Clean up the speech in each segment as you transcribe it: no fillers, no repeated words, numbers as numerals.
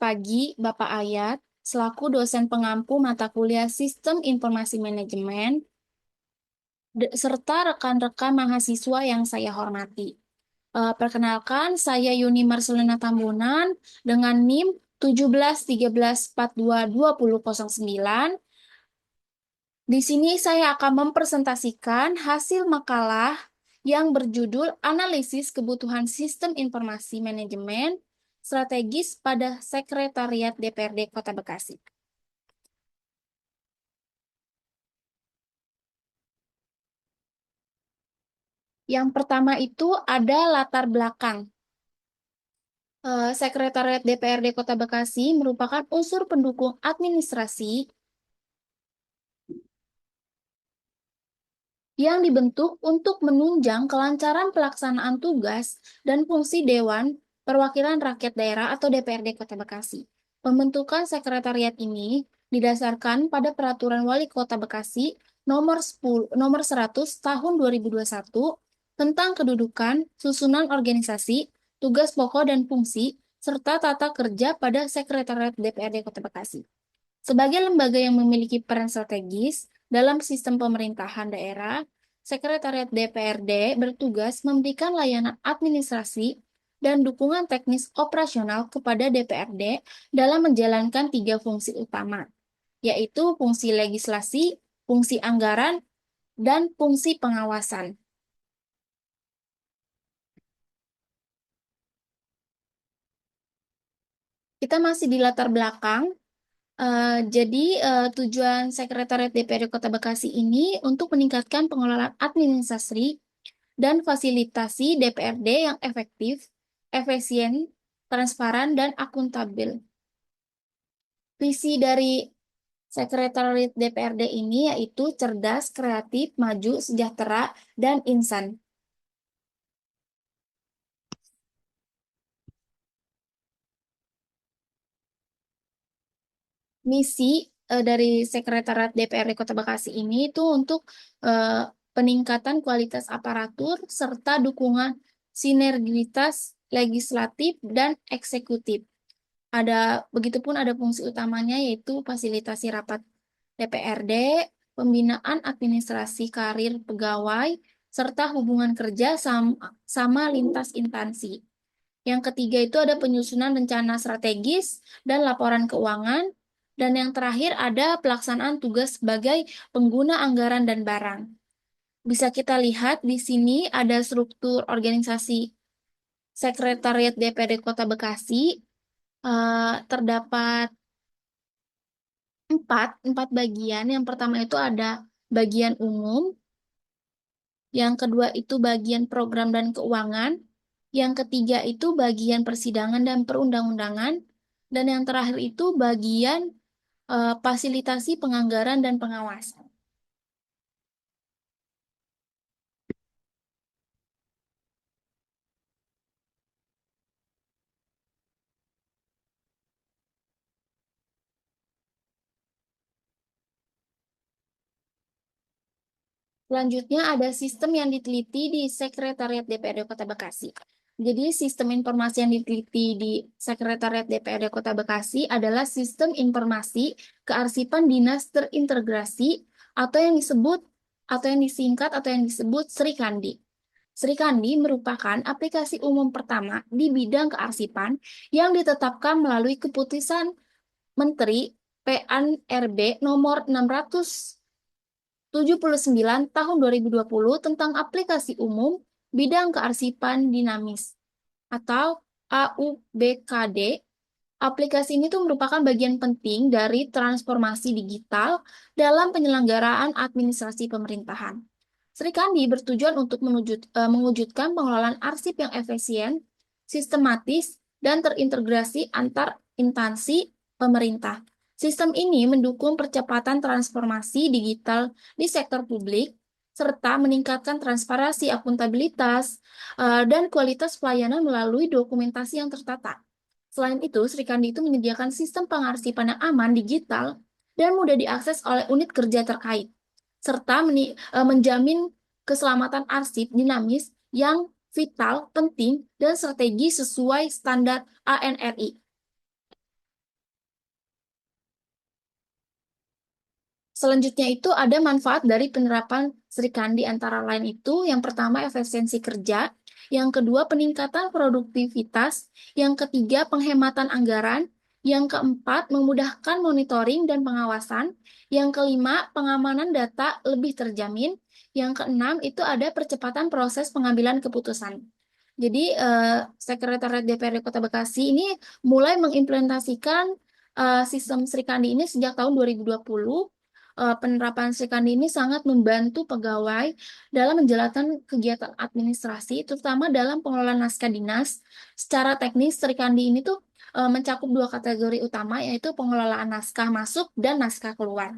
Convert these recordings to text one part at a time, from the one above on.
pagi, Bapak Ayat, selaku dosen pengampu mata kuliah Sistem Informasi Manajemen, serta rekan-rekan mahasiswa yang saya hormati. Perkenalkan, saya Yuni Marcelina Tambunan dengan NIM 1713422009. Di sini saya akan mempresentasikan hasil makalah yang berjudul Analisis Kebutuhan Sistem Informasi Manajemen Strategis pada Sekretariat DPRD Kota Bekasi. Yang pertama itu ada latar belakang. Sekretariat DPRD Kota Bekasi merupakan unsur pendukung administrasi yang dibentuk untuk menunjang kelancaran pelaksanaan tugas dan fungsi Dewan Perwakilan Rakyat Daerah atau DPRD Kota Bekasi. Pembentukan sekretariat ini didasarkan pada Peraturan Wali Kota Bekasi nomor 100 tahun 2021 tentang kedudukan, susunan organisasi, tugas pokok dan fungsi, serta tata kerja pada Sekretariat DPRD Kota Bekasi. Sebagai lembaga yang memiliki peran strategis dalam sistem pemerintahan daerah, Sekretariat DPRD bertugas memberikan layanan administrasi dan dukungan teknis operasional kepada DPRD dalam menjalankan 3 fungsi utama, yaitu fungsi legislasi, fungsi anggaran, dan fungsi pengawasan. Kita masih di latar belakang. Jadi, tujuan Sekretariat DPRD Kota Bekasi ini untuk meningkatkan pengelolaan administrasi dan fasilitasi DPRD yang efektif, efisien, transparan, dan akuntabel. Visi dari Sekretariat DPRD ini yaitu cerdas, kreatif, maju, sejahtera, dan insan. Misi dari Sekretariat DPRD Kota Bekasi ini itu untuk peningkatan kualitas aparatur serta dukungan sinergitas legislatif dan eksekutif. Begitupun ada fungsi utamanya yaitu fasilitasi rapat DPRD, pembinaan administrasi karir pegawai, serta hubungan kerja sama lintas instansi. Yang ketiga itu ada penyusunan rencana strategis dan laporan keuangan. Dan yang terakhir ada pelaksanaan tugas sebagai pengguna anggaran dan barang. Bisa kita lihat di sini ada struktur organisasi Sekretariat DPRD Kota Bekasi. Terdapat empat bagian. Yang pertama itu ada bagian umum. Yang kedua itu bagian program dan keuangan. Yang ketiga itu bagian persidangan dan perundang-undangan. Dan yang terakhir itu bagian fasilitasi penganggaran dan pengawasan. Selanjutnya ada sistem yang diteliti di Sekretariat DPRD Kota Bekasi. Jadi sistem informasi yang diteliti di Sekretariat DPRD Kota Bekasi adalah sistem informasi kearsipan dinas terintegrasi atau yang disingkat atau yang disebut Srikandi. Srikandi merupakan aplikasi umum pertama di bidang kearsipan yang ditetapkan melalui keputusan Menteri PAN-RB nomor 679 tahun 2020 tentang aplikasi umum bidang kearsipan dinamis atau AUBKD. Aplikasi ini tuh merupakan bagian penting dari transformasi digital dalam penyelenggaraan administrasi pemerintahan. Srikandi bertujuan untuk mewujudkan pengelolaan arsip yang efisien, sistematis, dan terintegrasi antar instansi pemerintah. Sistem ini mendukung percepatan transformasi digital di sektor publik, serta meningkatkan transparansi, akuntabilitas, dan kualitas pelayanan melalui dokumentasi yang tertata. Selain itu, Srikandi itu menyediakan sistem pengarsipan yang aman, digital, dan mudah diakses oleh unit kerja terkait, serta menjamin keselamatan arsip dinamis yang vital, penting, dan strategi sesuai standar ANRI. Selanjutnya itu ada manfaat dari penerapan Sri Kandi antara lain itu yang pertama efisiensi kerja, yang kedua peningkatan produktivitas, yang ketiga penghematan anggaran, yang keempat memudahkan monitoring dan pengawasan, yang kelima pengamanan data lebih terjamin, yang keenam itu ada percepatan proses pengambilan keputusan. Jadi Sekretariat DPRD Kota Bekasi ini mulai mengimplementasikan sistem Sri Kandi ini sejak tahun 2020. Penerapan Srikandi ini sangat membantu pegawai dalam menjalankan kegiatan administrasi, terutama dalam pengelolaan naskah dinas. Secara teknis, Srikandi ini tuh mencakup dua kategori utama, yaitu pengelolaan naskah masuk dan naskah keluar.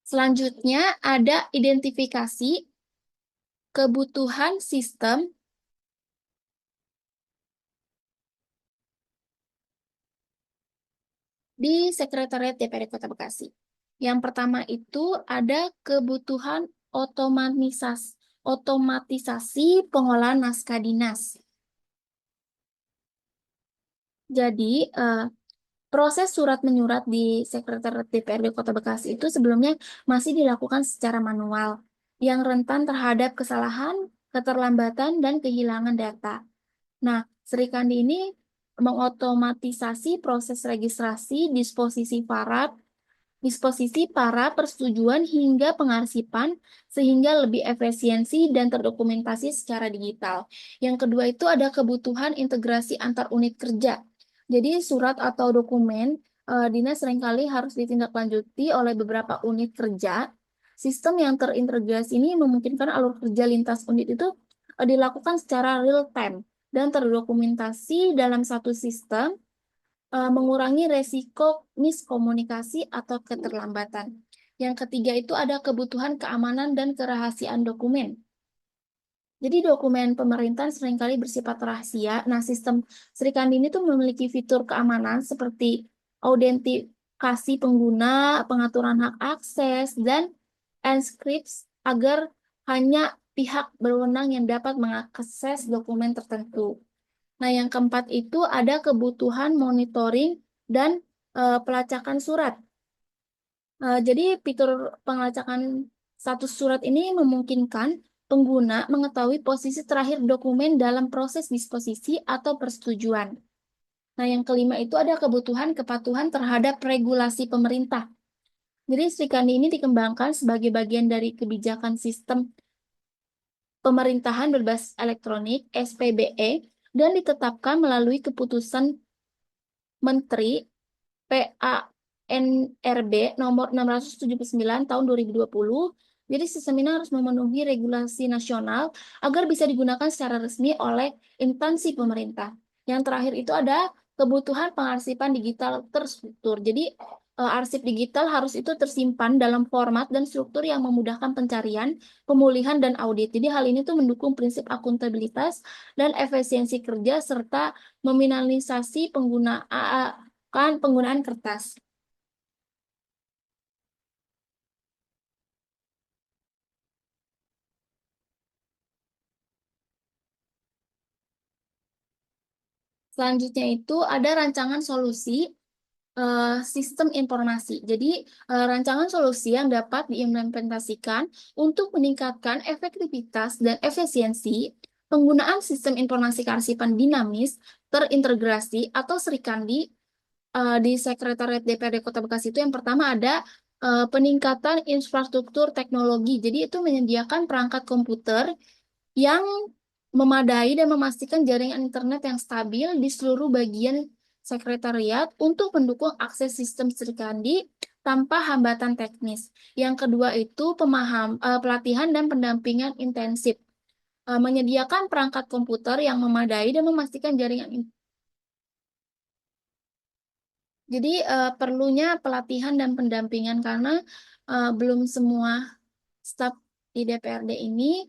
Selanjutnya ada identifikasi kebutuhan sistem di Sekretariat DPRD Kota Bekasi. Yang pertama itu ada kebutuhan otomatisasi pengolahan naskah dinas. Jadi, proses surat menyurat di Sekretariat DPRD Kota Bekasi itu sebelumnya masih dilakukan secara manual, yang rentan terhadap kesalahan, keterlambatan, dan kehilangan data. Nah, Srikandi ini mengotomatisasi proses registrasi, disposisi para persetujuan hingga pengarsipan sehingga lebih efisiensi dan terdokumentasi secara digital. Yang kedua itu ada kebutuhan integrasi antar unit kerja. Jadi surat atau dokumen dinas seringkali harus ditindaklanjuti oleh beberapa unit kerja. Sistem yang terintegrasi ini memungkinkan alur kerja lintas unit itu dilakukan secara real time dan terdokumentasi dalam satu sistem, mengurangi resiko miskomunikasi atau keterlambatan. Yang ketiga itu ada kebutuhan keamanan dan kerahasiaan dokumen. Jadi dokumen pemerintahan seringkali bersifat rahasia. Nah, sistem Srikandi ini tuh memiliki fitur keamanan seperti autentikasi pengguna, pengaturan hak akses, dan encripts agar hanya pihak berwenang yang dapat mengakses dokumen tertentu. Nah, yang keempat itu ada kebutuhan monitoring dan pelacakan surat. Jadi fitur pelacakan status surat ini memungkinkan pengguna mengetahui posisi terakhir dokumen dalam proses disposisi atau persetujuan. Nah, yang kelima itu ada kebutuhan kepatuhan terhadap regulasi pemerintah. Jadi Srikandi ini dikembangkan sebagai bagian dari kebijakan sistem pemerintahan berbasis elektronik (SPBE) dan ditetapkan melalui keputusan Menteri PANRB nomor 679 tahun 2020. Jadi sistem ini harus memenuhi regulasi nasional agar bisa digunakan secara resmi oleh instansi pemerintah. Yang terakhir itu ada kebutuhan pengarsipan digital terstruktur. Jadi arsip digital harus itu tersimpan dalam format dan struktur yang memudahkan pencarian, pemulihan, dan audit. Jadi hal ini tuh mendukung prinsip akuntabilitas dan efisiensi kerja serta meminimalisasi penggunaan kertas. Selanjutnya itu ada rancangan solusi sistem informasi. Jadi, rancangan solusi yang dapat diimplementasikan untuk meningkatkan efektivitas dan efisiensi penggunaan sistem informasi kearsipan dinamis terintegrasi atau Srikandi di Sekretariat DPRD Kota Bekasi itu yang pertama ada peningkatan infrastruktur teknologi. Jadi, itu menyediakan perangkat komputer yang memadai dan memastikan jaringan internet yang stabil di seluruh bagian sekretariat untuk mendukung akses sistem Srikandi tanpa hambatan teknis. Yang kedua itu pelatihan dan pendampingan intensif. Menyediakan perangkat komputer yang memadai dan memastikan jaringan. Jadi perlunya pelatihan dan pendampingan karena belum semua staf di DPRD ini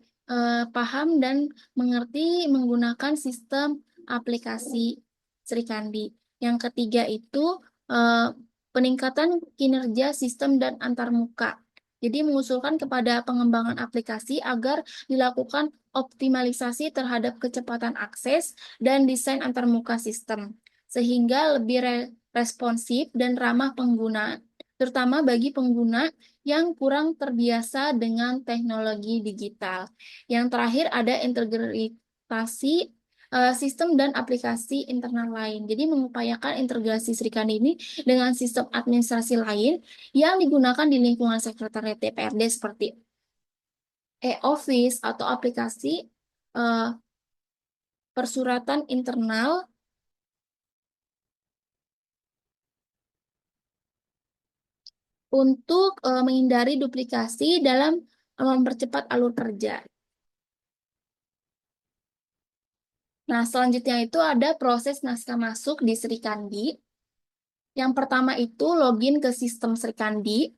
paham dan mengerti menggunakan sistem aplikasi Srikandi. Yang ketiga itu peningkatan kinerja sistem dan antarmuka. Jadi mengusulkan kepada pengembangan aplikasi agar dilakukan optimalisasi terhadap kecepatan akses dan desain antarmuka sistem, sehingga lebih responsif, dan ramah pengguna, terutama bagi pengguna yang kurang terbiasa dengan teknologi digital. Yang terakhir ada integrasi sistem dan aplikasi internal lain. Jadi mengupayakan integrasi Sri Kandi ini dengan sistem administrasi lain yang digunakan di lingkungan sekretariat DPRD seperti e-office atau aplikasi eh, persuratan internal untuk menghindari duplikasi dalam mempercepat alur kerja. Nah, selanjutnya itu ada proses naskah masuk di Sri Kandi. Yang pertama itu login ke sistem Sri Kandi.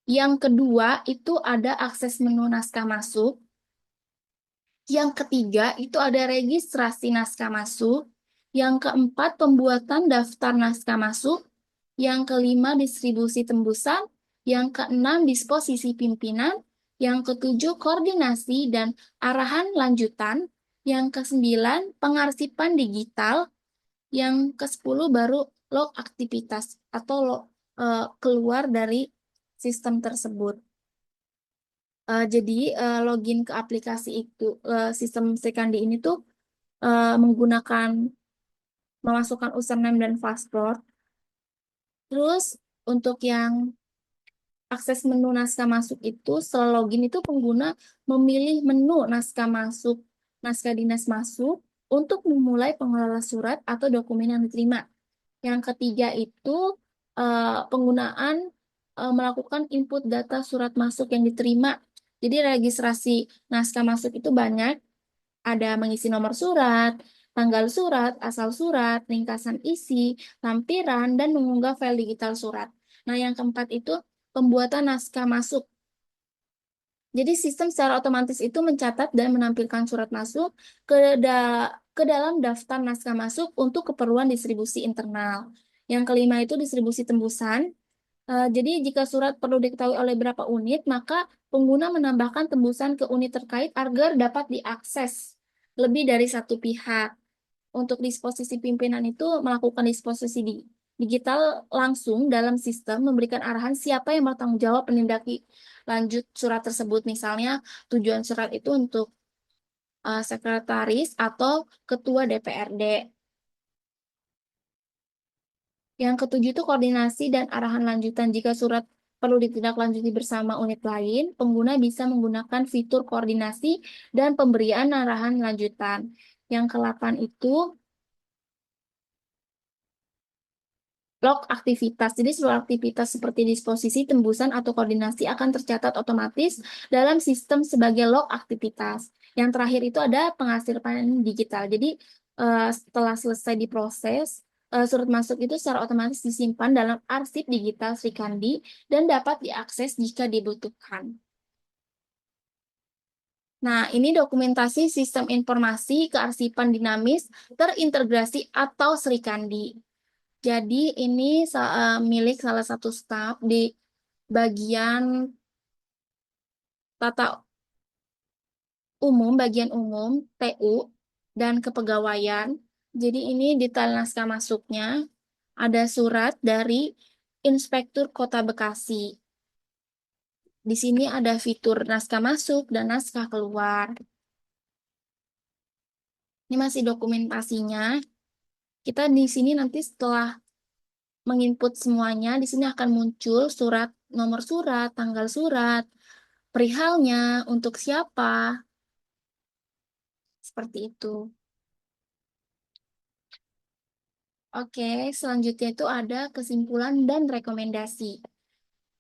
Yang kedua itu ada akses menu naskah masuk. Yang ketiga itu ada registrasi naskah masuk. Yang keempat pembuatan daftar naskah masuk. Yang kelima distribusi tembusan. Yang keenam disposisi pimpinan. Yang ketujuh koordinasi dan arahan lanjutan. Yang kesembilan pengarsipan digital. Yang ke-10 baru log aktivitas atau keluar dari sistem tersebut. Jadi login ke aplikasi itu, sistem Sekandi ini tuh menggunakan memasukkan username dan password. Terus untuk yang akses menu naskah masuk itu, setelah login itu pengguna memilih menu naskah masuk, naskah dinas masuk untuk memulai pengelola surat atau dokumen yang diterima. Yang ketiga itu penggunaan melakukan input data surat masuk yang diterima. Jadi registrasi naskah masuk itu banyak, ada mengisi nomor surat, tanggal surat, asal surat, ringkasan isi, lampiran, dan mengunggah file digital surat. Nah, yang keempat itu pembuatan naskah masuk. Jadi sistem secara otomatis itu mencatat dan menampilkan surat masuk ke, ke dalam daftar naskah masuk untuk keperluan distribusi internal. Yang kelima itu distribusi tembusan. Jadi jika surat perlu diketahui oleh berapa unit, maka pengguna menambahkan tembusan ke unit terkait agar dapat diakses lebih dari satu pihak. Untuk disposisi pimpinan itu melakukan disposisi digital langsung dalam sistem, memberikan arahan siapa yang bertanggung jawab menindaki lanjut surat tersebut. Misalnya tujuan surat itu untuk sekretaris atau ketua DPRD. Yang ketujuh itu koordinasi dan arahan lanjutan. Jika surat perlu ditindaklanjuti bersama unit lain, pengguna bisa menggunakan fitur koordinasi dan pemberian arahan lanjutan. Yang ke-8 itu log aktivitas. Jadi seluruh aktivitas seperti disposisi, tembusan, atau koordinasi akan tercatat otomatis dalam sistem sebagai log aktivitas. Yang terakhir itu ada pengarsipan digital. Jadi setelah selesai diproses, surat masuk itu secara otomatis disimpan dalam arsip digital Sri Kandi dan dapat diakses jika dibutuhkan. Nah, ini dokumentasi sistem informasi kearsipan dinamis terintegrasi atau Sri Kandi. Jadi ini milik salah satu staf di bagian tata umum, bagian umum, TU, dan kepegawaian. Jadi ini detail naskah masuknya. Ada surat dari Inspektur Kota Bekasi. Di sini ada fitur naskah masuk dan naskah keluar. Ini masih dokumentasinya. Kita di sini nanti setelah menginput semuanya, di sini akan muncul surat, nomor surat, tanggal surat, perihalnya, untuk siapa, seperti itu. Oke, selanjutnya itu ada kesimpulan dan rekomendasi.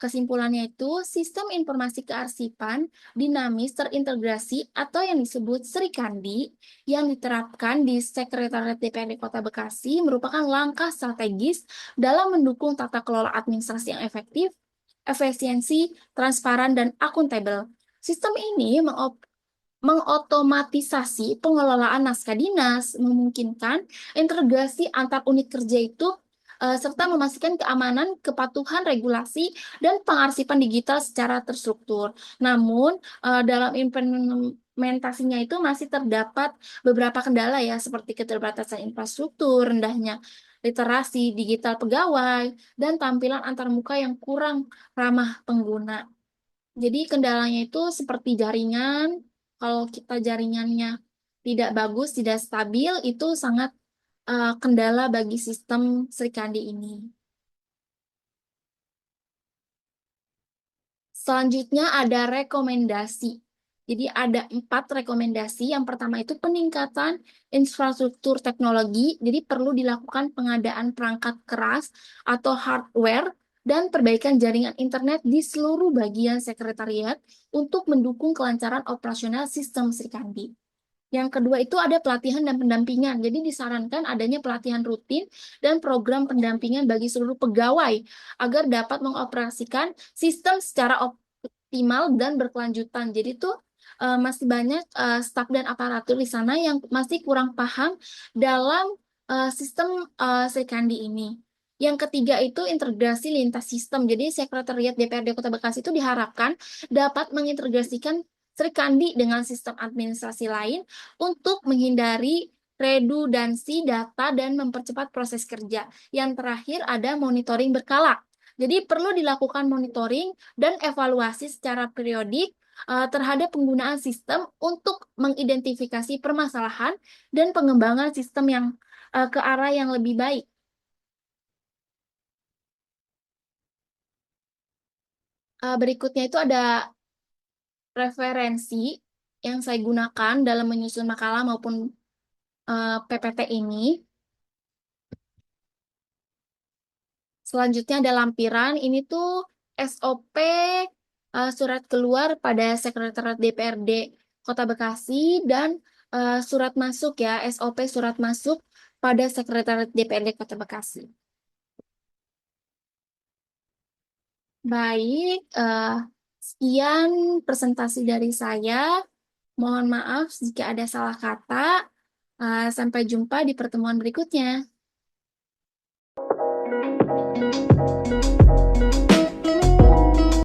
Kesimpulannya itu, sistem informasi kearsipan dinamis terintegrasi atau yang disebut Sri Kandi yang diterapkan di Sekretariat DPRD Kota Bekasi merupakan langkah strategis dalam mendukung tata kelola administrasi yang efektif, efisiensi, transparan, dan akuntabel. Sistem ini mengotomatisasi pengelolaan naskah dinas, memungkinkan integrasi antar unit kerja itu, serta memastikan keamanan, kepatuhan regulasi, dan pengarsipan digital secara terstruktur. Namun, dalam implementasinya itu masih terdapat beberapa kendala ya, seperti keterbatasan infrastruktur, rendahnya literasi digital pegawai, dan tampilan antarmuka yang kurang ramah pengguna. Jadi kendalanya itu seperti jaringan, kalau kita jaringannya tidak bagus, tidak stabil, itu sangat kendala bagi sistem Sri Kandi ini. Selanjutnya ada rekomendasi. Jadi ada 4 rekomendasi. Yang pertama itu peningkatan infrastruktur teknologi. Jadi perlu dilakukan pengadaan perangkat keras atau hardware dan perbaikan jaringan internet di seluruh bagian sekretariat untuk mendukung kelancaran operasional sistem Sri Kandi. Yang kedua itu ada pelatihan dan pendampingan. Jadi disarankan adanya pelatihan rutin dan program pendampingan bagi seluruh pegawai agar dapat mengoperasikan sistem secara optimal dan berkelanjutan. Jadi tuh masih banyak staf dan aparatur di sana yang masih kurang paham dalam sistem Sri Kandi ini. Yang ketiga itu integrasi lintas sistem. Jadi Sekretariat DPRD Kota Bekasi itu diharapkan dapat mengintegrasikan Sri Kandi dengan sistem administrasi lain untuk menghindari redundansi data dan mempercepat proses kerja. Yang terakhir ada monitoring berkala. Jadi perlu dilakukan monitoring dan evaluasi secara periodik terhadap penggunaan sistem untuk mengidentifikasi permasalahan dan pengembangan sistem yang ke arah yang lebih baik. Berikutnya itu ada referensi yang saya gunakan dalam menyusun makalah maupun PPT ini. Selanjutnya ada lampiran. Ini tuh SOP surat keluar pada Sekretariat DPRD Kota Bekasi dan surat masuk ya, SOP surat masuk pada Sekretariat DPRD Kota Bekasi. Baik, sekian presentasi dari saya. Mohon maaf jika ada salah kata. Sampai jumpa di pertemuan berikutnya.